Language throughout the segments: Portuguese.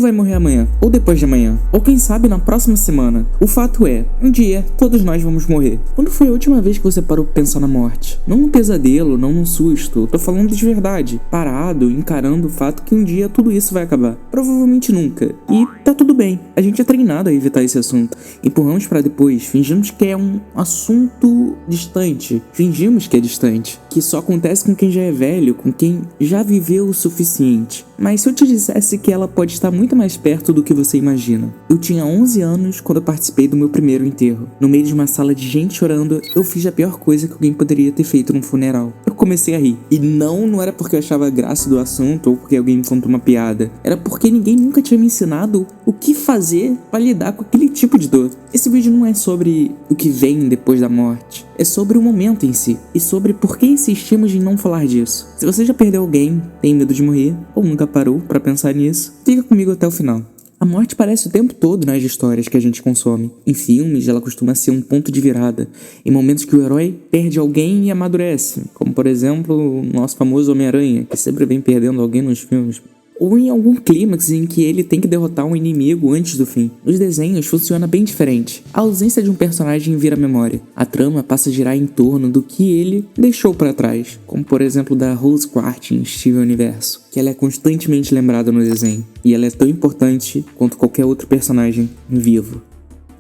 vai morrer amanhã, ou depois de amanhã, ou quem sabe na próxima semana. O fato é, um dia todos nós vamos morrer. Quando foi a última vez que você parou pra pensar na morte? Não num pesadelo, não num susto, tô falando de verdade, parado, encarando o fato que um dia tudo isso vai acabar. Provavelmente nunca. E tá tudo bem, a gente é treinado a evitar esse assunto. Empurramos pra depois, fingimos que é um assunto distante, fingimos que é distante, que só acontece com quem já é velho, com quem já viveu o suficiente. Mas se eu te dissesse que ela pode estar muito mais perto do que você imagina. Eu tinha 11 anos quando eu participei do meu primeiro enterro. No meio de uma sala de gente chorando, eu fiz a pior coisa que alguém poderia ter feito num funeral. Eu comecei a rir. E não era porque eu achava graça do assunto ou porque alguém me contou uma piada. Era porque ninguém nunca tinha me ensinado o que fazer para lidar com aquele tipo de dor. Esse vídeo não é sobre o que vem depois da morte. É sobre o momento em si. E sobre por que insistimos em não falar disso. Se você já perdeu alguém, tem medo de morrer, ou nunca parou pra pensar nisso, fica comigo até o final. A morte aparece o tempo todo nas histórias que a gente consome. Em filmes, ela costuma ser um ponto de virada. Em momentos que o herói perde alguém e amadurece. Como, por exemplo, o nosso famoso Homem-Aranha, que sempre vem perdendo alguém nos filmes. Ou em algum clímax em que ele tem que derrotar um inimigo antes do fim. Nos desenhos funciona bem diferente. A ausência de um personagem vira memória. A trama passa a girar em torno do que ele deixou pra trás. Como por exemplo da Rose Quartz em Steven Universo, que ela é constantemente lembrada no desenho. E ela é tão importante quanto qualquer outro personagem vivo.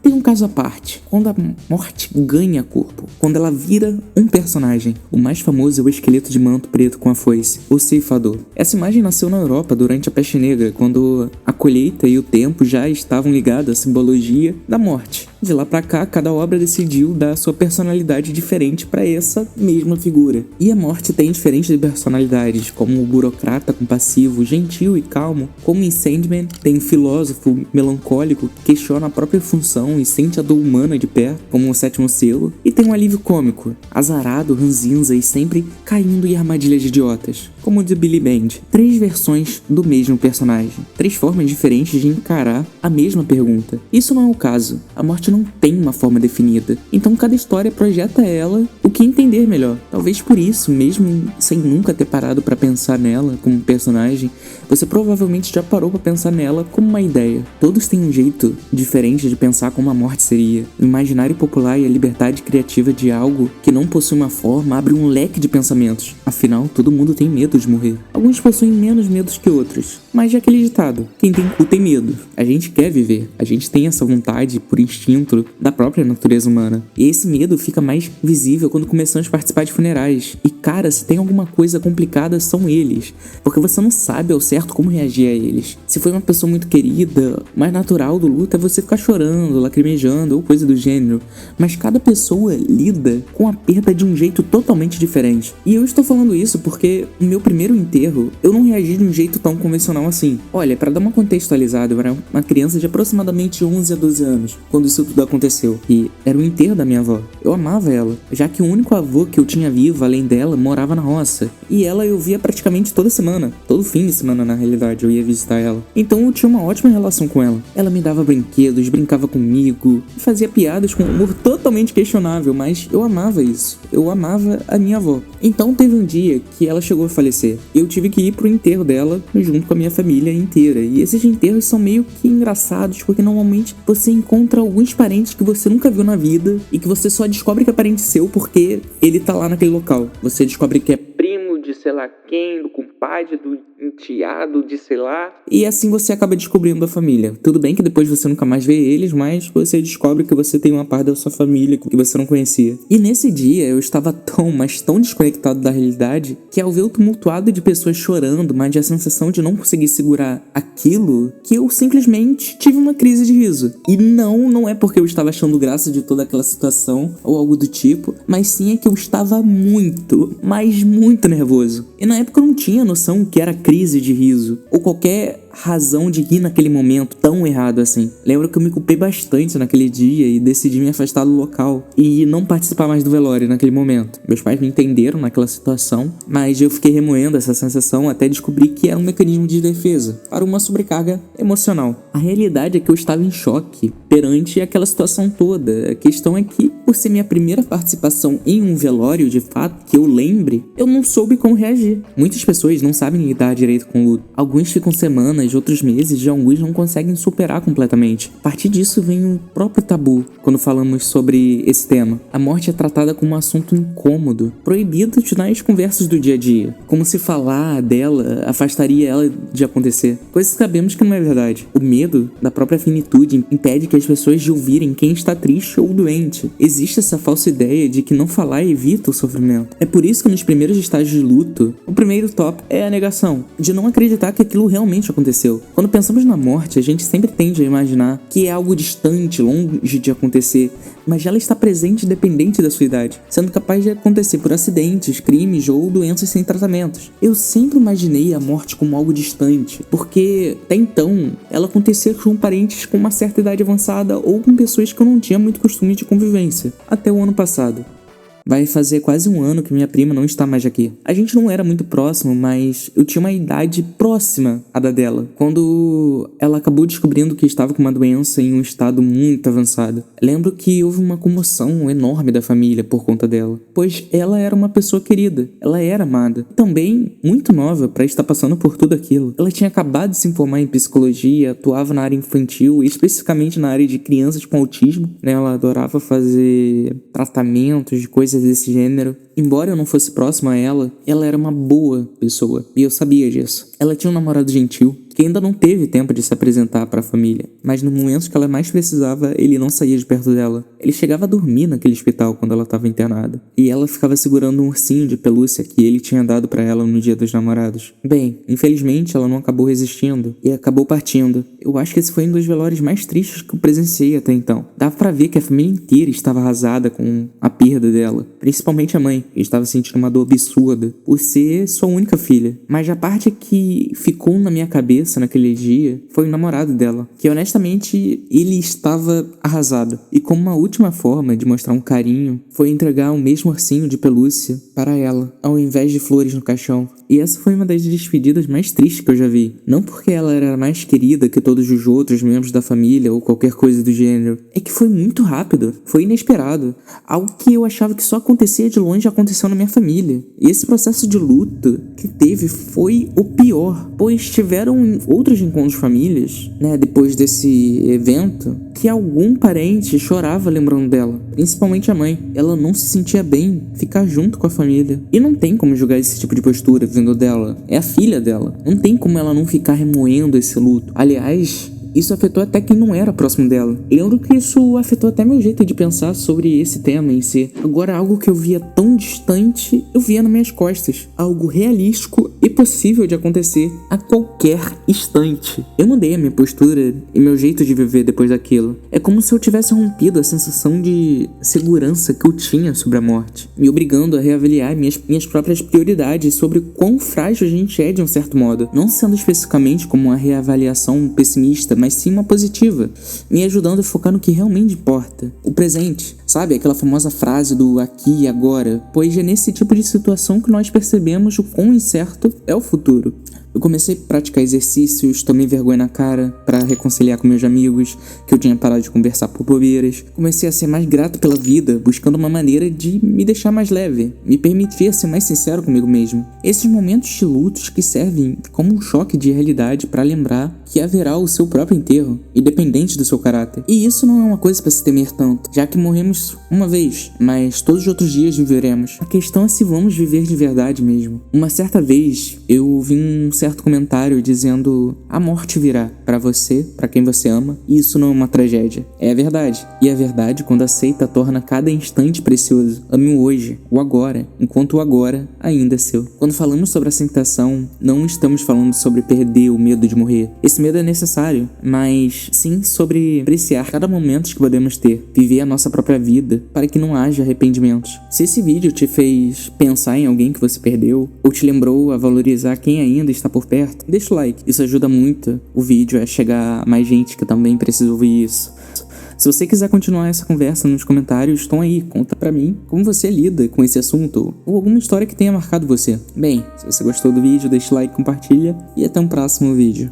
Tem um caso à parte, quando a morte ganha corpo, quando ela vira um personagem. O mais famoso é o esqueleto de manto preto com a foice, o ceifador. Essa imagem nasceu na Europa durante a Peste Negra, quando a colheita e o tempo já estavam ligados à simbologia da morte. De lá pra cá, cada obra decidiu dar sua personalidade diferente pra essa mesma figura. E a morte tem diferentes personalidades, como o burocrata compassivo, gentil e calmo, como em Sandman tem um filósofo melancólico que questiona a própria função e sente a dor humana de perto, como o Sétimo Selo, e tem um alívio cômico, azarado, ranzinza e sempre caindo em armadilhas idiotas, como o de Billy Band. 3 versões do mesmo personagem, 3 formas diferentes de encarar a mesma pergunta. Isso não é o caso, a morte não tem uma forma definida, então cada história projeta ela o que entender melhor. Talvez por isso, mesmo sem nunca ter parado pra pensar nela como personagem, você provavelmente já parou pra pensar nela como uma ideia. Todos têm um jeito diferente de pensar como a morte seria. O imaginário popular e a liberdade criativa de algo que não possui uma forma abre um leque de pensamentos. Afinal, todo mundo tem medo de morrer. Alguns possuem menos medos que outros, mas é aquele ditado: quem tem cu tem medo. A gente quer viver, a gente tem essa vontade por instinto da própria natureza humana. E esse medo fica mais visível quando começamos a participar de funerais. E cara, se tem alguma coisa complicada, são eles, porque você não sabe ao certo como reagir a eles. Se foi uma pessoa muito querida, o mais natural do luto é você ficar chorando, lacrimejando ou coisa do gênero, mas cada pessoa lida com a perda de um jeito totalmente diferente. E eu estou falando isso porque no meu primeiro enterro eu não reagi de um jeito tão convencional assim. Olha, para dar uma contextualizada, eu era uma criança de aproximadamente 11 a 12 anos quando isso tudo aconteceu, e era o enterro da minha avó. Eu amava ela, já que o único avô que eu tinha vivo além dela morava na roça, e ela eu via praticamente toda semana, todo fim de semana na realidade eu ia visitar ela. Então eu tinha uma ótima relação com ela. Ela me dava brinquedos, brincava comigo, fazia piadas com humor totalmente questionável, mas eu amava isso. Eu amava a minha avó. Então teve um dia que ela chegou a falecer. Eu tive que ir pro enterro dela junto com a minha família inteira. E esses enterros são meio que engraçados, porque normalmente você encontra alguns parentes que você nunca viu na vida e que você só descobre que é parente seu porque ele tá lá naquele local. Você descobre que é primo de sei lá quem, do compadre, do enteado de sei lá. E assim você acaba descobrindo a família. Tudo bem que depois você nunca mais vê eles, mas você descobre que você tem uma parte da sua família que você não conhecia. E nesse dia eu estava tão, mas tão desconectado da realidade que ao ver o tumultuado de pessoas chorando, mas a sensação de não conseguir segurar aquilo, que eu simplesmente tive uma crise de riso. E não é porque eu estava achando graça de toda aquela situação ou algo do tipo, mas sim é que eu estava muito, mas muito nervoso. E na época eu não tinha noção que era crise de riso ou qualquer razão de rir naquele momento tão errado assim. Lembro que eu me culpei bastante naquele dia e decidi me afastar do local e não participar mais do velório naquele momento. Meus pais me entenderam naquela situação, mas eu fiquei remoendo essa sensação até descobrir que era um mecanismo de defesa para uma sobrecarga emocional. A realidade é que eu estava em choque perante aquela situação toda. A questão é que, por ser minha primeira participação em um velório de fato, que eu lembre, eu não soube como reagir. Muitas pessoas não sabem lidar direito com o luto. Alguns ficam semanas semanas, outros meses, já alguns não conseguem superar completamente. A partir disso vem o próprio tabu quando falamos sobre esse tema. A morte é tratada como um assunto incômodo, proibido nas conversas do dia a dia, como se falar dela afastaria ela de acontecer, coisa que sabemos que não é verdade. O medo da própria finitude impede que as pessoas de ouvirem quem está triste ou doente. Existe essa falsa ideia de que não falar evita o sofrimento. É por isso que nos primeiros estágios de luto, o primeiro tópico é a negação, de não acreditar que aquilo realmente aconteceu. Quando pensamos na morte, a gente sempre tende a imaginar que é algo distante, longe de acontecer, mas ela está presente independente da sua idade, sendo capaz de acontecer por acidentes, crimes ou doenças sem tratamentos. Eu sempre imaginei a morte como algo distante, porque até então ela acontecia com parentes com uma certa idade avançada ou com pessoas que eu não tinha muito costume de convivência, até o ano passado. Vai fazer quase um ano que minha prima não está mais aqui. A gente não era muito próximo, mas eu tinha uma idade próxima à da dela, quando ela acabou descobrindo que estava com uma doença em um estado muito avançado. Lembro que houve uma comoção enorme da família por conta dela, pois ela era uma pessoa querida, ela era amada. Também muito nova para estar passando por tudo aquilo. Ela tinha acabado de se formar em psicologia, atuava na área infantil, especificamente na área de crianças com autismo, né? Ela adorava fazer tratamentos de coisas desse gênero. Embora eu não fosse próximo a ela, ela era uma boa pessoa, e eu sabia disso. Ela tinha um namorado gentil, que ainda não teve tempo de se apresentar para a família, mas no momento que ela mais precisava, ele não saía de perto dela. Ele chegava a dormir naquele hospital quando ela estava internada, e ela ficava segurando um ursinho de pelúcia que ele tinha dado para ela no Dia dos Namorados. Bem, infelizmente ela não acabou resistindo e acabou partindo. Eu acho que esse foi um dos velórios mais tristes que eu presenciei até então. Dava pra ver que a família inteira estava arrasada com a perda dela, principalmente a mãe, que estava sentindo uma dor absurda por ser sua única filha. Mas a parte que ficou na minha cabeça naquele dia foi o namorado dela, que honestamente ele estava arrasado. E como uma última forma de mostrar um carinho, foi entregar o mesmo ursinho de pelúcia para ela, ao invés de flores no caixão. E essa foi uma das despedidas mais tristes que eu já vi. Não porque ela era mais querida que todos os outros membros da família ou qualquer coisa do gênero. É que foi muito rápido, foi inesperado. Algo que eu achava que só acontecia de longe aconteceu na minha família. E esse processo de luto que teve foi o pior, pois tiveram outros encontros de famílias, né, depois desse evento, que algum parente chorava lembrando dela, principalmente a mãe. Ela não se sentia bem ficar junto com a família. E não tem como julgar esse tipo de postura vindo dela. É a filha dela. Não tem como ela não ficar remoendo esse luto. Aliás, isso afetou até quem não era próximo dela. Eu lembro que isso afetou até meu jeito de pensar sobre esse tema em si. Agora, algo que eu via tão distante, eu via nas minhas costas. Algo realístico e possível de acontecer a qualquer instante. Eu mudei a minha postura e meu jeito de viver depois daquilo. É como se eu tivesse rompido a sensação de segurança que eu tinha sobre a morte, me obrigando a reavaliar minhas próprias prioridades sobre quão frágil a gente é de um certo modo. Não sendo especificamente como uma reavaliação pessimista, mas sim uma positiva, me ajudando a focar no que realmente importa, o presente. Sabe, aquela famosa frase do aqui e agora? Pois é nesse tipo de situação que nós percebemos o quão incerto é o futuro. Eu comecei a praticar exercícios, tomei vergonha na cara pra reconciliar com meus amigos, que eu tinha parado de conversar por bobeiras. Comecei a ser mais grato pela vida, buscando uma maneira de me deixar mais leve, me permitir ser mais sincero comigo mesmo. Esses momentos de lutos que servem como um choque de realidade pra lembrar que haverá o seu próprio enterro, independente do seu caráter. E isso não é uma coisa pra se temer tanto, já que morremos uma vez, mas todos os outros dias viveremos. A questão é se vamos viver de verdade mesmo. Uma certa vez, eu ouvi um certo comentário dizendo: a morte virá pra você, pra quem você ama, e isso não é uma tragédia. É a verdade. E a verdade, quando aceita, torna cada instante precioso. Ame o hoje, o agora, enquanto o agora ainda é seu. Quando falamos sobre aceitação, não estamos falando sobre perder o medo de morrer. Esse medo é necessário, mas sim sobre apreciar cada momento que podemos ter, viver a nossa própria vida, para que não haja arrependimentos. Se esse vídeo te fez pensar em alguém que você perdeu, ou te lembrou a valorizar quem ainda está por perto, deixa o like. Isso ajuda muito o vídeo a chegar a mais gente que também precisa ouvir isso. Se você quiser continuar essa conversa nos comentários, estão aí, conta pra mim como você lida com esse assunto ou alguma história que tenha marcado você. Bem, se você gostou do vídeo, deixa o like, compartilha e até um próximo vídeo.